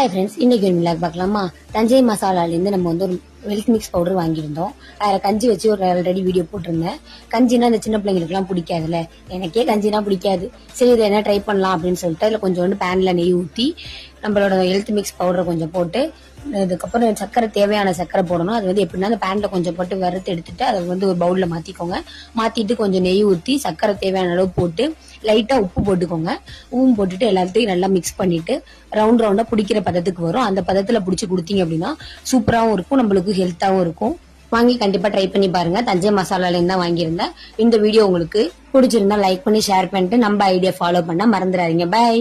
Hi friends, இன்னைக்கு ஒரு மிளாக் பார்க்கலாமா? தஞ்சை மசாலாலேருந்து நம்ம வந்து ஒரு மில்க் மிக்ஸ் பவுடர் வாங்கியிருந்தோம். அதில் கஞ்சி வச்சு ஒரு ஆல்ரெடி வீடியோ போட்டிருந்தேன். கஞ்சினா அந்த சின்ன பிள்ளைங்களுக்குலாம் பிடிக்காதுல்ல, எனக்கே கஞ்சினா பிடிக்காது. சரி, இதை என்ன ட்ரை பண்ணலாம் அப்படின்னு சொல்லிட்டு அதில் கொஞ்சோண்டு பேனில் நெய் ஊற்றி நம்மளோட ஹெல்த் மிக்ஸ் பவுடரை கொஞ்சம் போட்டு, அதுக்கப்புறம் சக்கரை தேவையான சக்கரை போடணும். அது வந்து எப்படின்னா அந்த பேன்ல கொஞ்சம் போட்டு வறுத்து எடுத்துட்டு அதை வந்து ஒரு பவுல்ல மாத்திக்கோங்க. மாத்திட்டு கொஞ்சம் நெய் ஊற்றி சக்கரை தேவையான அளவு போட்டு லைட்டா உப்பு போட்டுக்கோங்க. உப்பு போட்டுட்டு எல்லாத்தையும் நல்லா மிக்ஸ் பண்ணிட்டு ரவுண்ட் ரவுண்டா பிடிக்கிற பதத்துக்கு வரும். அந்த பதத்துல பிடிச்சி கொடுத்தீங்க அப்படின்னா சூப்பராகவும் இருக்கும், நம்மளுக்கு ஹெல்த்தாகவும் இருக்கும். வாங்கி கண்டிப்பா ட்ரை பண்ணி பாருங்க. தஞ்சை மசாலால இருந்தா வாங்கியிருந்தேன். இந்த வீடியோ உங்களுக்கு பிடிச்சிருந்தா லைக் பண்ணி ஷேர் பண்ணிட்டு நம்ம ஐடியா ஃபாலோ பண்ண மறந்துடாதீங்க. பை.